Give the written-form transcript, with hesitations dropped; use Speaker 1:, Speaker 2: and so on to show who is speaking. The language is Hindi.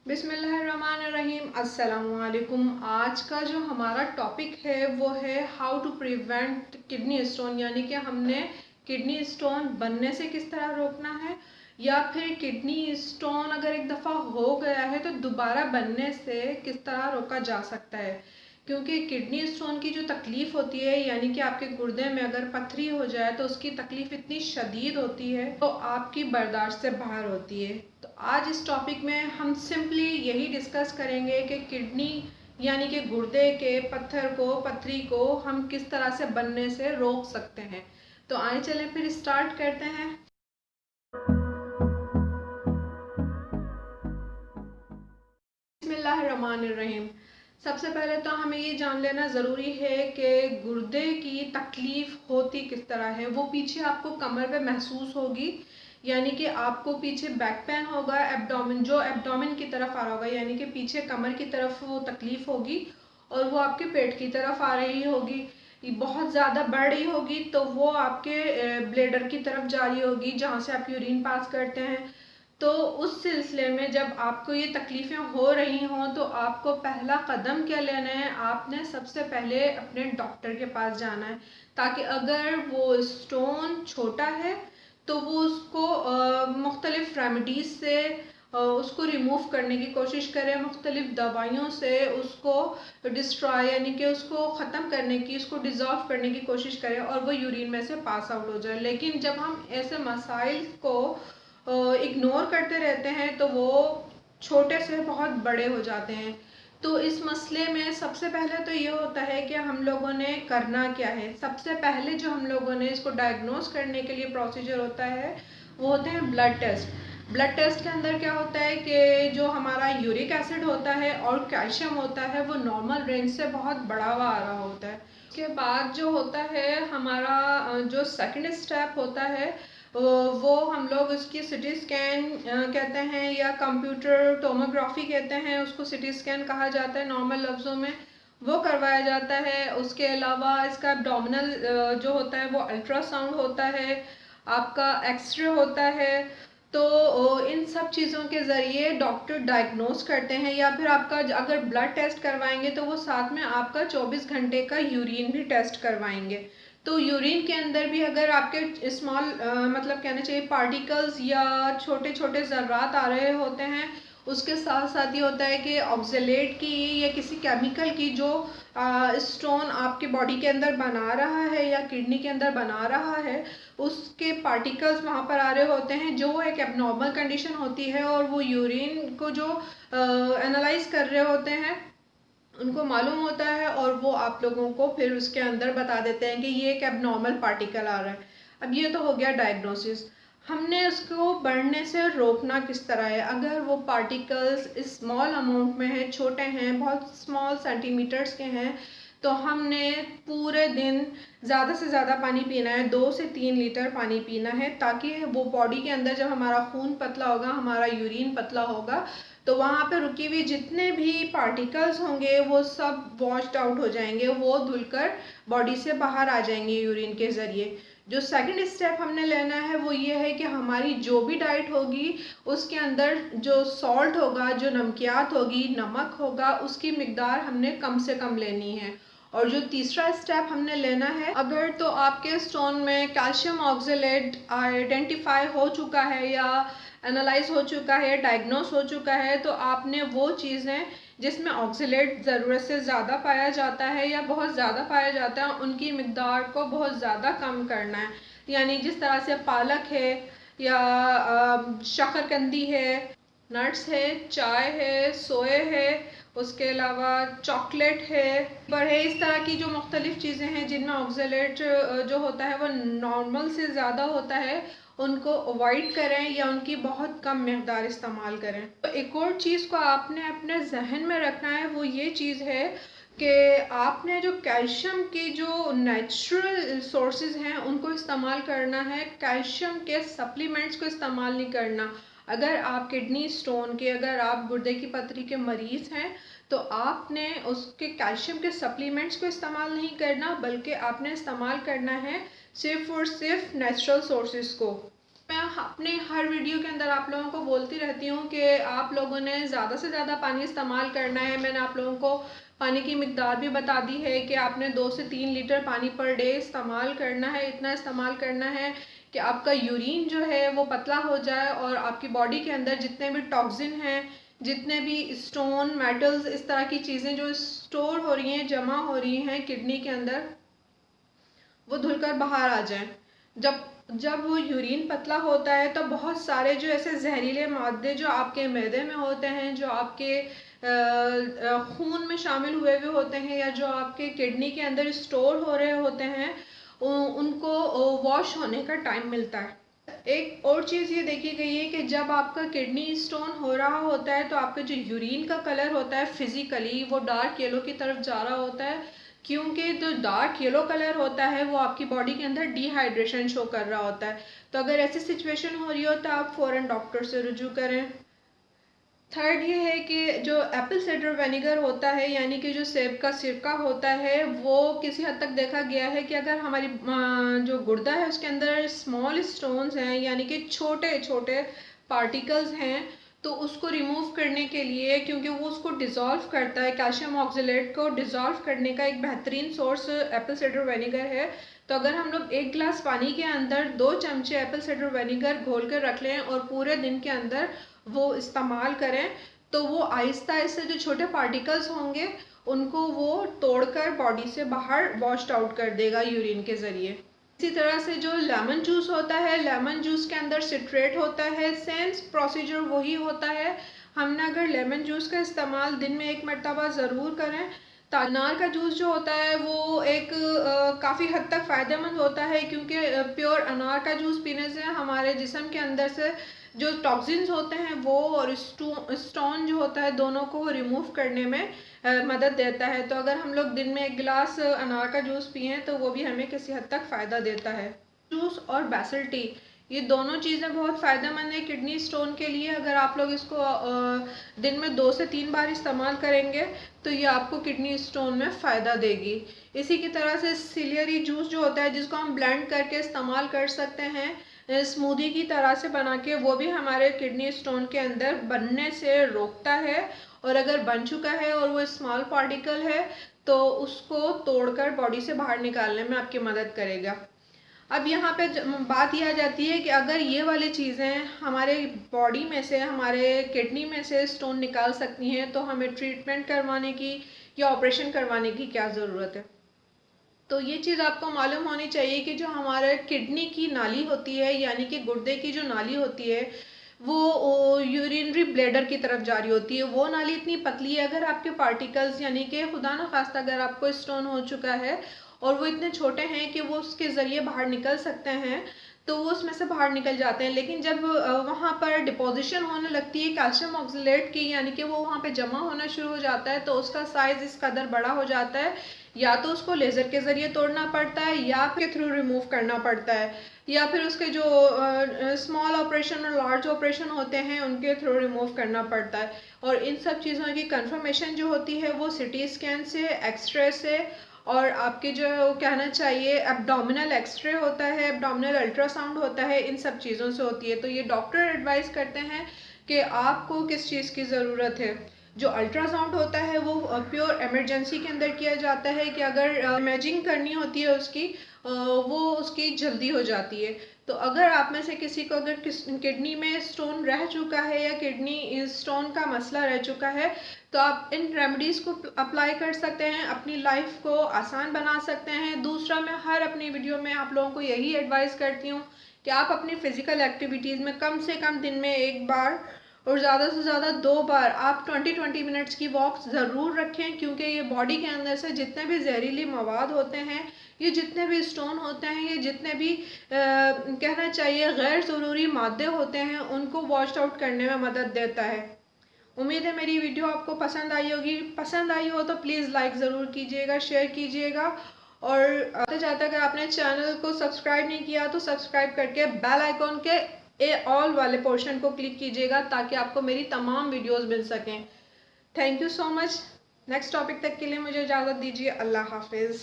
Speaker 1: बिस्मिल्लाहिर्रहमानिर्रहीम। अस्सलामुअलैकुम। आज का जो हमारा टॉपिक है वो है how to prevent kidney stone, यानी कि हमने किडनी स्टोन बनने से किस तरह रोकना है, या फिर किडनी स्टोन अगर एक दफ़ा हो गया है तो दोबारा बनने से किस तरह रोका जा सकता है। क्योंकि किडनी स्टोन की जो तकलीफ़ होती है, यानी कि आपके गुर्दे में अगर पथरी हो जाए तो उसकी तकलीफ़ इतनी शदीद होती है तो आपकी बर्दाश्त से बाहर होती है। तो आज इस टॉपिक में हम सिंपली यही डिस्कस करेंगे कि किडनी यानी कि गुर्दे के पथरी को हम किस तरह से बनने से रोक सकते हैं। तो आइए चलें फिर स्टार्ट करते हैं। बिस्मिल्लाहिर्रहमानिर्रहीम। सबसे पहले तो हमें ये जान लेना ज़रूरी है कि गुर्दे की तकलीफ़ होती किस तरह है। वो पीछे आपको कमर पे महसूस होगी, यानी कि आपको पीछे बैक पेन होगा, एब्डोमेन की तरफ आ रहा होगा, यानी कि पीछे कमर की तरफ वो तकलीफ़ होगी और वो आपके पेट की तरफ आ रही होगी। बहुत ज़्यादा बढ़ रही होगी तो वो आपके ब्लेडर की तरफ जा रही होगी, जहाँ से आप यूरिन पास करते हैं। तो उस सिलसिले में जब आपको ये तकलीफ़ें हो रही हों तो आपको पहला कदम क्या लेना है, आपने सबसे पहले अपने डॉक्टर के पास जाना है, ताकि अगर वो स्टोन छोटा है तो वो उसको मुख्तलिफ़ रेमेडीज़ से उसको रिमूव करने की कोशिश करें, मुख्तलिफ़ दवाइयों से उसको डिस्ट्रॉय यानी कि उसको ख़त्म करने की, उसको डिज़ॉल्व करने की कोशिश करें और वो यूरिन में से पास आउट हो जाए। लेकिन जब हम ऐसे मसाइल को इग्नोर करते रहते हैं तो वो छोटे से बहुत बड़े हो जाते हैं। तो इस मसले में सबसे पहले तो ये होता है कि हम लोगों ने करना क्या है। सबसे पहले जो हम लोगों ने इसको डायग्नोस करने के लिए प्रोसीजर होता है वो होते हैं ब्लड टेस्ट। ब्लड टेस्ट के अंदर क्या होता है कि जो हमारा यूरिक एसिड होता है और कैल्शियम होता है वो नॉर्मल रेंज से बहुत बढ़ा हुआ आ रहा होता है। उसके बाद जो होता है हमारा जो सेकंड स्टेप होता है वो हम लोग उसकी सिटी स्कैन कहते हैं, या कंप्यूटर टोमोग्राफी कहते हैं, उसको सिटी स्कैन कहा जाता है नॉर्मल लफ्ज़ों में, वो करवाया जाता है। उसके अलावा इसका एब्डोमिनल जो होता है वो अल्ट्रासाउंड होता है, आपका एक्सरे होता है। तो इन सब चीज़ों के ज़रिए डॉक्टर डायग्नोस करते हैं, या फिर आपका अगर ब्लड टेस्ट करवाएंगे तो वो साथ में आपका 24 घंटे का यूरिन भी टेस्ट करवाएंगे। तो यूरिन के अंदर भी अगर आपके स्मॉल मतलब कहना चाहिए पार्टिकल्स या छोटे छोटे ज़र्रात आ रहे होते हैं, उसके साथ साथ ये होता है कि ऑक्जेलेट की या किसी केमिकल की जो स्टोन आपके बॉडी के अंदर बना रहा है या किडनी के अंदर बना रहा है, उसके पार्टिकल्स वहाँ पर आ रहे होते हैं, जो एक एबनॉर्मल कंडीशन होती है। और वो यूरिन को जो एनालाइज कर रहे होते हैं उनको मालूम होता है और वो आप लोगों को फिर उसके अंदर बता देते हैं कि ये एक एबनॉर्मल पार्टिकल आ रहा है। अब ये तो हो गया डायग्नोसिस। हमने उसको बढ़ने से रोकना किस तरह है। अगर वो पार्टिकल्स स्मॉल अमाउंट में है, छोटे हैं, बहुत स्मॉल सेंटीमीटर्स के हैं, तो हमने पूरे दिन ज़्यादा से ज़्यादा पानी पीना है, 2 से 3 लीटर पानी पीना है, ताकि वो बॉडी के अंदर जब हमारा खून पतला होगा, हमारा यूरिन पतला होगा, तो वहाँ पे रुकी हुई जितने भी पार्टिकल्स होंगे वो सब वॉश्ड आउट हो जाएंगे, वो धुलकर बॉडी से बाहर आ जाएंगे यूरिन के ज़रिए। जो सेकंड स्टेप हमने लेना है वो ये है कि हमारी जो भी डाइट होगी उसके अंदर जो सॉल्ट होगा, जो नमकियात होगी, नमक होगा, उसकी मिकदार हमने कम से कम लेनी है। और जो तीसरा स्टेप हमने लेना है, अगर तो आपके स्टोन में कैल्शियम ऑक्जेलेट आइडेंटिफाई हो चुका है या एनालाइज हो चुका है, डायग्नोस हो चुका है, तो आपने वो चीज़ें जिसमें ऑक्जेलेट ज़रूरत से ज़्यादा पाया जाता है या बहुत ज़्यादा पाया जाता है उनकी मिकदार को बहुत ज़्यादा कम करना है। यानी जिस तरह से पालक है या शकरकंदी है, नट्स है, चाय है, सोए है, उसके अलावा चॉकलेट है, पर है, इस तरह की जो मुख्तलिफ़ चीज़ें हैं जिनमें ऑक्जेलेट जो होता है वो नॉर्मल से ज़्यादा होता है, उनको अवॉइड करें या उनकी बहुत कम मकदार इस्तेमाल करें। तो एक और चीज़ को आपने अपने जहन में रखना है, वो ये चीज़ है कि आपने जो कैल्शियम की जो नेचुरल सोर्सेज हैं उनको इस्तेमाल करना है, कैल्शियम के सप्लीमेंट्स को इस्तेमाल नहीं करना। अगर आप किडनी स्टोन के, अगर आप गुर्दे की पथरी के मरीज़ हैं तो आपने उसके कैल्शियम के सप्लीमेंट्स को इस्तेमाल नहीं करना, बल्कि आपने इस्तेमाल करना है सिर्फ़ और सिर्फ नेचुरल सोर्सेज को। मैं अपने हर वीडियो के अंदर आप लोगों को बोलती रहती हूँ कि आप लोगों ने ज़्यादा से ज़्यादा पानी इस्तेमाल करना है। मैंने आप लोगों को पानी की मिकदार भी बता दी है कि आपने 2 से 3 लीटर पानी पर डे इस्तेमाल करना है। इतना इस्तेमाल करना है कि आपका यूरिन जो है वो पतला हो जाए और आपकी बॉडी के अंदर जितने भी टॉक्सिन हैं, जितने भी स्टोन, मेटल्स, इस तरह की चीज़ें जो स्टोर हो रही हैं, जमा हो रही हैं किडनी के अंदर, वो धुलकर बाहर आ जाएं। जब जब वो यूरिन पतला होता है तो बहुत सारे जो ऐसे जहरीले मादे जो आपके मैदे में होते हैं, जो आपके खून में शामिल हुए हुए होते हैं, या जो आपके किडनी के अंदर स्टोर हो रहे होते हैं, उनको वॉश होने का टाइम मिलता है। एक और चीज़ ये देखी गई है कि जब आपका किडनी स्टोन हो रहा होता है तो आपका जो यूरिन का कलर होता है फिजिकली वो डार्क येलो की तरफ जा रहा होता है, क्योंकि जो डार्क येलो कलर होता है वो आपकी बॉडी के अंदर डिहाइड्रेशन शो कर रहा होता है। तो अगर ऐसी सिचुएशन हो रही हो तो आप फ़ौरन डॉक्टर से रुजू करें। थर्ड ये है कि जो एप्पल साइडर विनेगर होता है, यानी कि जो सेब का सिरका होता है, वो किसी हद तक देखा गया है कि अगर हमारी जो गुर्दा है उसके अंदर स्मॉल स्टोन्स हैं, यानी कि छोटे छोटे पार्टिकल्स हैं, तो उसको रिमूव करने के लिए, क्योंकि वो उसको डिज़ोल्व करता है, कैल्शियम ऑक्जेलेट को डिज़ोल्व करने का एक बेहतरीन सोर्स एप्पल साइडर विनेगर है। तो अगर हम लोग 1 गिलास पानी के अंदर 2 चमचे एप्पल साइडर विनेगर घोल कर रख लें और पूरे दिन के अंदर वो इस्तेमाल करें, तो वो आहिस्ता आहिस्ता जो छोटे पार्टिकल्स होंगे उनको वो तोड़कर बॉडी से बाहर वॉश्ड आउट कर देगा यूरिन के ज़रिए। इसी तरह से जो लेमन जूस होता है, लेमन जूस के अंदर सिट्रेट होता है, सेम प्रोसीजर वही होता है। हमने अगर लेमन जूस का इस्तेमाल दिन में 1 मरतबा ज़रूर करें। तो अनार का जूस जो होता है वो एक काफ़ी हद तक फ़ायदेमंद होता है, क्योंकि प्योर अनार का जूस पीने से हमारे जिस्म के अंदर से जो टॉक्सिन्स होते हैं वो और स्टोन जो होता है दोनों को रिमूव करने में मदद देता है। तो अगर हम लोग दिन में 1 गिलास अनार का जूस पिएं तो वो भी हमें किसी हद तक फ़ायदा देता है। जूस और बेसल टी, ये दोनों चीज़ें बहुत फ़ायदेमंद है किडनी स्टोन के लिए। अगर आप लोग इसको दिन में 2 से 3 बार इस्तेमाल करेंगे तो ये आपको किडनी स्टोन में फ़ायदा देगी। इसी की तरह से सिलियरी जूस जो होता है, जिसको हम ब्लेंड करके इस्तेमाल कर सकते हैं स्मूदी की तरह से बना के, वो भी हमारे किडनी स्टोन के अंदर बनने से रोकता है। और अगर बन चुका है और वो स्मॉल पार्टिकल है तो उसको तोड़कर बॉडी से बाहर निकालने में आपकी मदद करेगा। अब यहाँ पे बात यह आ जाती है कि अगर ये वाली चीज़ें हमारे बॉडी में से, हमारे किडनी में से स्टोन निकाल सकती हैं, तो हमें ट्रीटमेंट करवाने की या ऑपरेशन करवाने की क्या ज़रूरत है। तो ये चीज़ आपको मालूम होनी चाहिए कि जो हमारे किडनी की नाली होती है, यानी कि गुर्दे की जो नाली होती है, वो यूरिनरी ब्लैडर की तरफ जा रही होती है। वो नाली इतनी पतली है, अगर आपके पार्टिकल्स, यानी कि खुदा न खास्ता अगर आपको स्टोन हो चुका है और वो इतने छोटे हैं कि वो उसके ज़रिए बाहर निकल सकते हैं, तो वो उसमें से बाहर निकल जाते हैं। लेकिन जब वहाँ पर डिपोजिशन होने लगती है कैल्शियम ऑक्जेलेट की, यानी कि वो वहाँ पे जमा होना शुरू हो जाता है, तो उसका साइज़ इस कदर बड़ा हो जाता है, या तो उसको लेज़र के ज़रिए तोड़ना पड़ता है या फिर थ्रू रिमूव करना पड़ता है, या फिर उसके जो स्मॉल ऑपरेशन और लार्ज ऑपरेशन होते हैं उनके थ्रू रिमूव करना पड़ता है। और इन सब चीज़ों की कंफर्मेशन जो होती है वो सिटी स्कैन से, एक्सरे से, और आपके जो कहना चाहिए एब्डोमिनल एक्सरे होता है, एब्डोमिनल अल्ट्रासाउंड होता है, इन सब चीज़ों से होती है। तो ये डॉक्टर एडवाइस करते हैं कि आपको किस चीज़ की ज़रूरत है। जो अल्ट्रासाउंड होता है वो प्योर इमरजेंसी के अंदर किया जाता है कि अगर इमेजिंग करनी होती है उसकी, वो उसकी जल्दी हो जाती है। तो अगर आप में से किसी को अगर किडनी में स्टोन रह चुका है या किडनी स्टोन का मसला रह चुका है, तो आप इन रेमेडीज़ को अप्लाई कर सकते हैं, अपनी लाइफ को आसान बना सकते हैं। दूसरा, मैं हर अपनी वीडियो में आप लोगों को यही एडवाइस करती हूँ कि आप अपनी फ़िज़िकल एक्टिविटीज़ में कम से कम दिन में 1 बार और ज़्यादा से ज़्यादा 2 बार आप 20-20 मिनट्स की वॉक ज़रूर रखें, क्योंकि ये बॉडी के अंदर से जितने भी जहरीली मवाद होते हैं, ये जितने भी स्टोन होते हैं, ये जितने भी कहना चाहिए गैर ज़रूरी मादे होते हैं, उनको वॉश आउट करने में मदद देता है। उम्मीद है मेरी वीडियो आपको पसंद आई होगी। पसंद आई हो तो प्लीज़ लाइक ज़रूर कीजिएगा, शेयर कीजिएगा, और आते जाते अगर आपने चैनल को सब्सक्राइब नहीं किया तो सब्सक्राइब करके बेल आइकॉन के ऑल वाले पोर्शन को क्लिक कीजिएगा ताकि आपको मेरी तमाम वीडियोस मिल सकें। Thank you so much. Next topic तक के लिए मुझे इजाज़त दीजिए। अल्लाह हाफिज़।